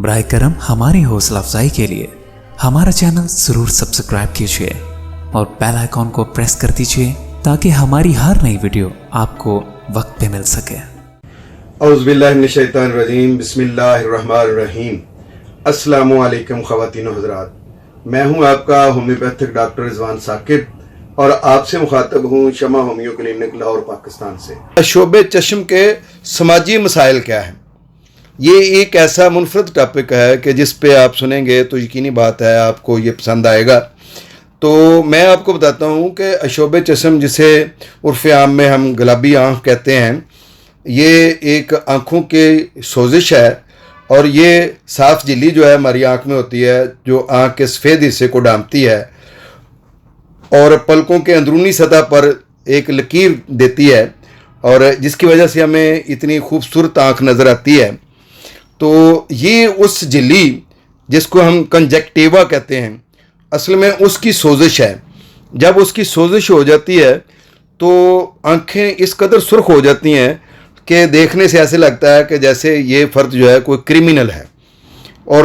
براہ کرم ہماری حوصلہ افزائی کے لیے ہمارا چینل ضرور سبسکرائب کیجیے اور بیل آئیکن کو پریس کر دیجیے تاکہ ہماری ہر نئی ویڈیو آپ کو وقت پہ مل سکے۔ اعوذ باللہ من الشیطان الرجیم، بسم اللہ الرحمن الرحیم۔ السلام علیکم خواتین و حضرات، میں ہوں آپ کا ہومیوپیتھک ڈاکٹر رضوان ثاقب اور آپ سے مخاطب ہوں شمع ہومیو کلینک لاہور پاکستان سے۔ شعبہ چشم کے سماجی مسائل کیا ہیں؟ یہ ایک ایسا منفرد ٹاپک ہے کہ جس پہ آپ سنیں گے تو یقینی بات ہے آپ کو یہ پسند آئے گا۔ تو میں آپ کو بتاتا ہوں کہ شعبہ چشم، جسے عرف عام میں ہم گلابی آنکھ کہتے ہیں، یہ ایک آنکھوں کی سوزش ہے اور یہ صاف جھلی جو ہے ہماری آنکھ میں ہوتی ہے، جو آنکھ کے سفید حصے کو ڈھانپتی ہے اور پلکوں کے اندرونی سطح پر ایک لکیر دیتی ہے، اور جس کی وجہ سے ہمیں اتنی خوبصورت آنکھ نظر آتی ہے۔ تو یہ اس جھلی جس کو ہم کنجکٹیوا کہتے ہیں، اصل میں اس کی سوزش ہے۔ جب اس کی سوزش ہو جاتی ہے تو آنکھیں اس قدر سرخ ہو جاتی ہیں کہ دیکھنے سے ایسے لگتا ہے کہ جیسے یہ فرد جو ہے کوئی کرمینل ہے، اور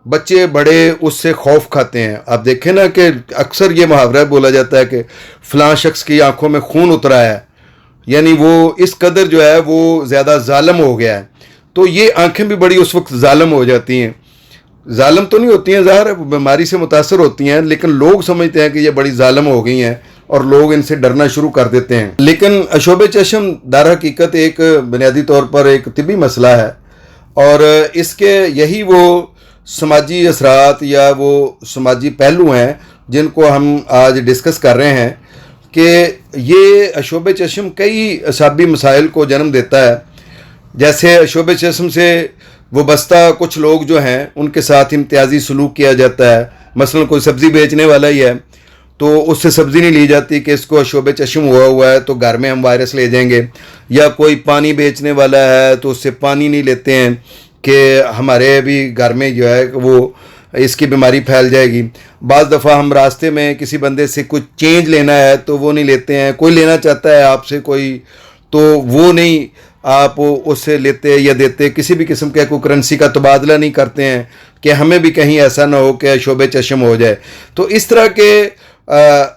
بچے بڑے اس سے خوف کھاتے ہیں۔ آپ دیکھیں نا کہ اکثر یہ محاورہ بولا جاتا ہے کہ فلاں شخص کی آنکھوں میں خون اترا ہے، یعنی وہ اس قدر جو ہے وہ زیادہ ظالم ہو گیا ہے۔ تو یہ آنکھیں بھی بڑی اس وقت ظالم ہو جاتی ہیں۔ ظالم تو نہیں ہوتی ہیں، ظاہر ہے بیماری سے متاثر ہوتی ہیں، لیکن لوگ سمجھتے ہیں کہ یہ بڑی ظالم ہو گئی ہیں اور لوگ ان سے ڈرنا شروع کر دیتے ہیں۔ لیکن شعبہ چشم در حقیقت ایک بنیادی طور پر ایک طبی مسئلہ ہے، اور اس کے یہی وہ سماجی اثرات یا وہ سماجی پہلو ہیں جن کو ہم آج ڈسکس کر رہے ہیں، کہ یہ شعبہ چشم کئی اعصابی مسائل کو جنم دیتا ہے۔ جیسے شعبہ چشم سے وابستہ کچھ لوگ جو ہیں ان کے ساتھ امتیازی سلوک کیا جاتا ہے۔ مثلا کوئی سبزی بیچنے والا ہی ہے تو اس سے سبزی نہیں لی جاتی کہ اس کو شعبہ چشم ہوا ہے تو گھر میں ہم وائرس لے جائیں گے، یا کوئی پانی بیچنے والا ہے تو اس سے پانی نہیں لیتے ہیں کہ ہمارے بھی گھر میں جو ہے وہ اس کی بیماری پھیل جائے گی۔ بعض دفعہ ہم راستے میں کسی بندے سے کچھ چینج لینا ہے تو وہ نہیں لیتے ہیں، کوئی لینا چاہتا ہے آپ سے کوئی تو وہ نہیں آپ اس سے لیتے یا دیتے، کسی بھی قسم کے کوئی کرنسی کا تبادلہ نہیں کرتے ہیں کہ ہمیں بھی کہیں ایسا نہ ہو کہ شعبہ چشم ہو جائے۔ تو اس طرح کے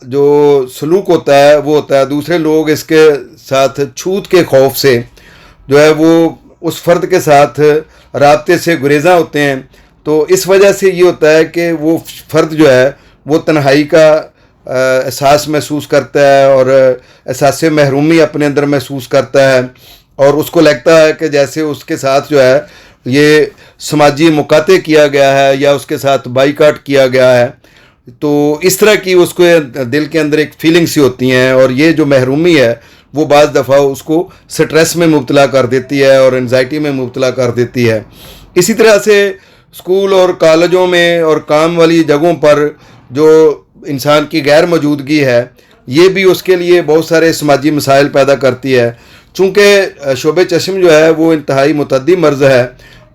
جو سلوک ہوتا ہے وہ ہوتا ہے۔ دوسرے لوگ اس کے ساتھ چھوت کے خوف سے جو ہے وہ اس فرد کے ساتھ رابطے سے گریزاں ہوتے ہیں۔ تو اس وجہ سے یہ ہوتا ہے کہ وہ فرد جو ہے وہ تنہائی کا احساس محسوس کرتا ہے اور احساس محرومی اپنے اندر محسوس کرتا ہے، اور اس کو لگتا ہے کہ جیسے اس کے ساتھ جو ہے یہ سماجی مقاطع کیا گیا ہے یا اس کے ساتھ بائیکاٹ کیا گیا ہے۔ تو اس طرح کی اس کو دل کے اندر ایک فیلنگ سی ہوتی ہیں، اور یہ جو محرومی ہے وہ بعض دفعہ اس کو سٹریس میں مبتلا کر دیتی ہے اور انزائٹی میں مبتلا کر دیتی ہے۔ اسی طرح سے اسکول اور کالجوں میں اور کام والی جگہوں پر جو انسان کی غیر موجودگی ہے، یہ بھی اس کے لیے بہت سارے سماجی مسائل پیدا کرتی ہے۔ چونکہ شعبہ چشم جو ہے وہ انتہائی متعدی مرض ہے،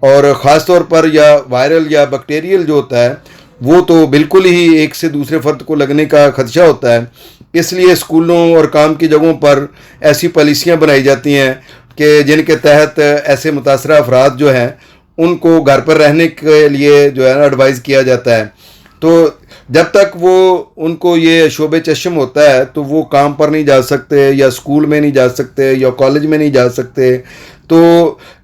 اور خاص طور پر یا وائرل یا بیکٹیریل جو ہوتا ہے وہ تو بالکل ہی ایک سے دوسرے فرد کو لگنے کا خدشہ ہوتا ہے۔ اس لیے اسکولوں اور کام کی جگہوں پر ایسی پالیسیاں بنائی جاتی ہیں کہ جن کے تحت ایسے متاثرہ افراد جو ہیں ان کو گھر پر رہنے کے لیے جو ہے نا ایڈوائز کیا جاتا ہے۔ تو جب تک وہ ان کو یہ شعبہ چشم ہوتا ہے تو وہ کام پر نہیں جا سکتے، یا اسکول میں نہیں جا سکتے، یا کالج میں نہیں جا سکتے۔ تو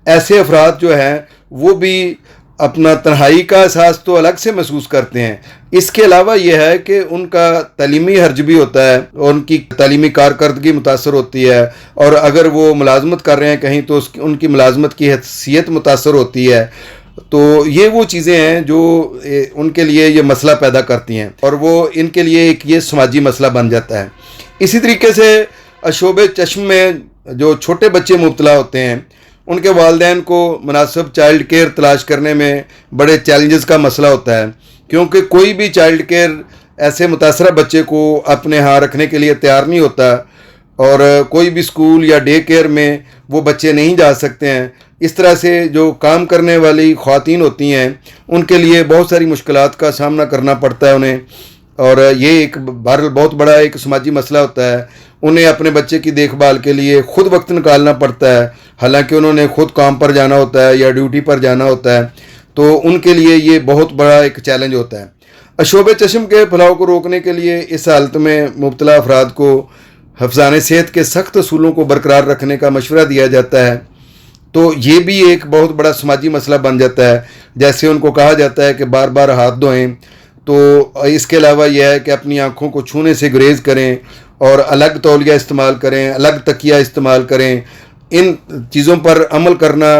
ایسے افراد جو ہیں وہ بھی اپنا تنہائی کا احساس تو الگ سے محسوس کرتے ہیں۔ اس کے علاوہ یہ ہے کہ ان کا تعلیمی حرج بھی ہوتا ہے، اور ان کی تعلیمی کارکردگی متاثر ہوتی ہے، اور اگر وہ ملازمت کر رہے ہیں کہیں تو ان کی ملازمت کی حیثیت متاثر ہوتی ہے۔ تو یہ وہ چیزیں ہیں جو ان کے لیے یہ مسئلہ پیدا کرتی ہیں، اور وہ ان کے لیے ایک یہ سماجی مسئلہ بن جاتا ہے۔ اسی طریقے سے شعبہ چشم میں جو چھوٹے بچے مبتلا ہوتے ہیں ان کے والدین کو مناسب چائلڈ کیئر تلاش کرنے میں بڑے چیلنجز کا مسئلہ ہوتا ہے، کیونکہ کوئی بھی چائلڈ کیئر ایسے متاثرہ بچے کو اپنے ہاں رکھنے کے لیے تیار نہیں ہوتا، اور کوئی بھی اسکول یا ڈے کیئر میں وہ بچے نہیں جا سکتے ہیں۔ اس طرح سے جو کام کرنے والی خواتین ہوتی ہیں ان کے لیے بہت ساری مشکلات کا سامنا کرنا پڑتا ہے انہیں، اور یہ ایک بہرحال بہت بڑا ایک سماجی مسئلہ ہوتا ہے۔ انہیں اپنے بچے کی دیکھ بھال کے لیے خود وقت نکالنا پڑتا ہے، حالانکہ انہوں نے خود کام پر جانا ہوتا ہے یا ڈیوٹی پر جانا ہوتا ہے۔ تو ان کے لیے یہ بہت بڑا ایک چیلنج ہوتا ہے۔ عشوب چشم کے پھیلاؤ کو روکنے کے لیے اس حالت میں مبتلا افراد کو حفظان صحت کے سخت اصولوں کو برقرار رکھنے کا مشورہ دیا جاتا ہے، تو یہ بھی ایک بہت بڑا سماجی مسئلہ بن جاتا ہے۔ جیسے ان کو کہا جاتا ہے کہ بار بار ہاتھ دھوئیں، تو اس کے علاوہ یہ ہے کہ اپنی آنکھوں کو چھونے سے گریز کریں اور الگ تولیہ استعمال کریں، الگ تکیہ استعمال کریں۔ ان چیزوں پر عمل کرنا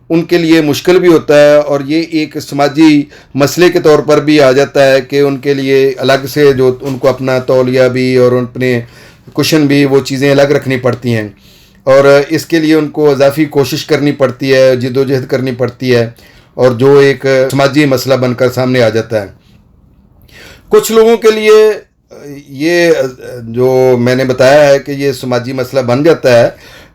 ان کے لیے مشکل بھی ہوتا ہے، اور یہ ایک سماجی مسئلے کے طور پر بھی آ جاتا ہے کہ ان کے لیے الگ سے جو ان کو اپنا تولیہ بھی اور اپنے کشن بھی وہ چیزیں الگ رکھنی پڑتی ہیں، اور اس کے لیے ان کو اضافی کوشش کرنی پڑتی ہے، جد و جہد کرنی پڑتی ہے، اور جو ایک سماجی مسئلہ بن کر سامنے آ جاتا ہے۔ کچھ لوگوں کے لیے یہ جو میں نے بتایا ہے کہ یہ سماجی مسئلہ بن جاتا ہے،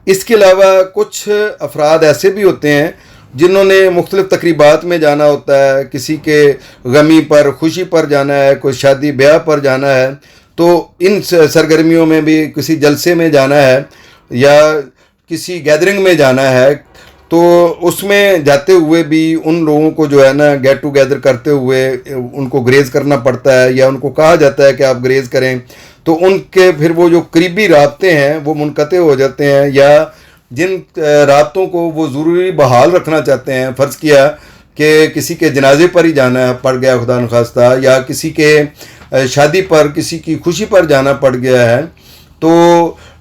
اس کے علاوہ کچھ افراد ایسے بھی ہوتے ہیں جنہوں نے مختلف تقریبات میں جانا ہوتا ہے، کسی کے غمی پر، خوشی پر جانا ہے، کوئی شادی بیاہ پر جانا ہے، تو ان سرگرمیوں میں بھی کسی جلسے میں جانا ہے یا کسی گیدرنگ میں جانا ہے، تو اس میں جاتے ہوئے بھی ان لوگوں کو جو ہے نا گیٹ ٹو گیدر کرتے ہوئے ان کو گریز کرنا پڑتا ہے، یا ان کو کہا جاتا ہے کہ آپ گریز کریں، تو ان کے پھر وہ جو قریبی رابطے ہیں وہ منقطع ہو جاتے ہیں، یا جن رابطوں کو وہ ضروری بحال رکھنا چاہتے ہیں، فرض کیا کہ کسی کے جنازے پر ہی جانا پڑ گیا خدا نخواستہ، یا کسی کے شادی پر، کسی کی خوشی پر جانا پڑ گیا ہے، تو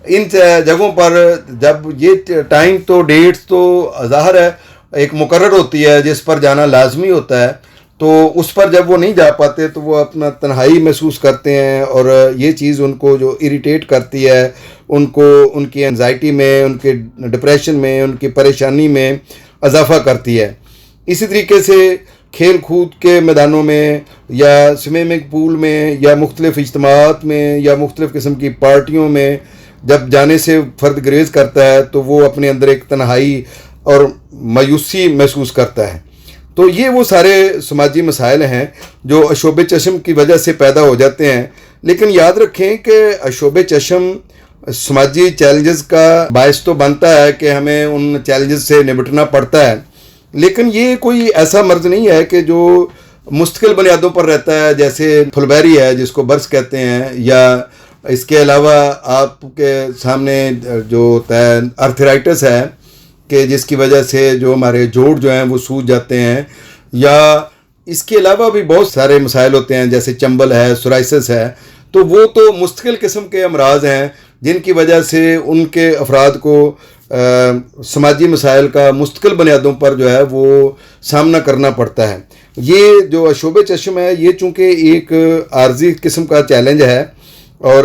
ان جگہوں پر جب یہ ٹائم تو ڈیٹس تو ظاہر ہے ایک مقرر ہوتی ہے جس پر جانا لازمی ہوتا ہے، تو اس پر جب وہ نہیں جا پاتے تو وہ اپنا تنہائی محسوس کرتے ہیں، اور یہ چیز ان کو جو اریٹیٹ کرتی ہے، ان کو ان کی انزائٹی میں، ان کے ڈپریشن میں، ان کی پریشانی میں اضافہ کرتی ہے۔ اسی طریقے سے کھیل کود کے میدانوں میں یا سوئمنگ پول میں یا مختلف اجتماعات میں یا مختلف قسم کی پارٹیوں میں جب جانے سے فرد گریز کرتا ہے تو وہ اپنے اندر ایک تنہائی اور مایوسی محسوس کرتا ہے۔ تو یہ وہ سارے سماجی مسائل ہیں جو عشوب چشم کی وجہ سے پیدا ہو جاتے ہیں، لیکن یاد رکھیں کہ عشوب چشم سماجی چیلنجز کا باعث تو بنتا ہے کہ ہمیں ان چیلنجز سے نمٹنا پڑتا ہے، لیکن یہ کوئی ایسا مرض نہیں ہے کہ جو مستقل بنیادوں پر رہتا ہے، جیسے پھلبیری ہے جس کو برس کہتے ہیں، یا اس کے علاوہ آپ کے سامنے جو ہوتا ہے آرتھرائٹس ہے کہ جس کی وجہ سے جو ہمارے جوڑ جو ہیں وہ سوج جاتے ہیں، یا اس کے علاوہ بھی بہت سارے مسائل ہوتے ہیں جیسے چمبل ہے، سورائسس ہے، تو وہ تو مستقل قسم کے امراض ہیں جن کی وجہ سے ان کے افراد کو سماجی مسائل کا مستقل بنیادوں پر جو ہے وہ سامنا کرنا پڑتا ہے۔ یہ جو عشوب چشم ہے یہ چونکہ ایک عارضی قسم کا چیلنج ہے، اور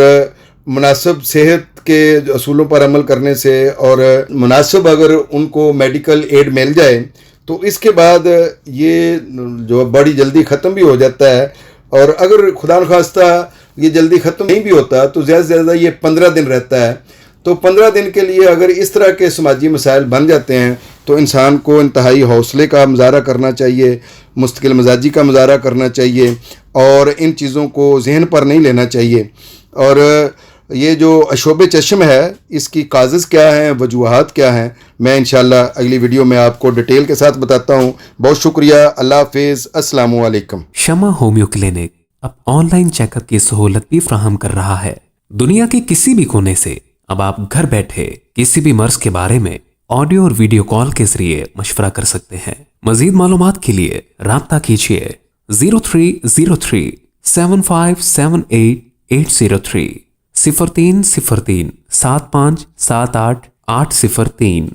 مناسب صحت کے اصولوں پر عمل کرنے سے اور مناسب اگر ان کو میڈیکل ایڈ مل جائے تو اس کے بعد یہ جو بڑی جلدی ختم بھی ہو جاتا ہے، اور اگر خدا نخواستہ یہ جلدی ختم نہیں بھی ہوتا تو زیادہ سے زیادہ یہ 15 دن رہتا ہے، تو 15 دن کے لیے اگر اس طرح کے سماجی مسائل بن جاتے ہیں تو انسان کو انتہائی حوصلے کا مظاہرہ کرنا چاہیے، مستقل مزاجی کا مظاہرہ کرنا چاہیے، اور ان چیزوں کو ذہن پر نہیں لینا چاہیے۔ اور یہ جو عشوب چشم ہے اس کی کازز کیا ہیں، وجوہات کیا ہیں، میں انشاءاللہ اگلی ویڈیو میں آپ کو ڈیٹیل کے ساتھ بتاتا ہوں۔ بہت شکریہ، اللہ حافظ، السلام علیکم۔ شمع ہومیو کلینک اب آن لائن چیک اپ کی سہولت بھی فراہم کر رہا ہے۔ دنیا کے کسی بھی کونے سے اب آپ گھر بیٹھے کسی بھی مرض کے بارے میں آڈیو اور ویڈیو کال کے ذریعے مشورہ کر سکتے ہیں۔ مزید معلومات کے لیے رابطہ کیجیے 0303 7578 803 0303 7578 803۔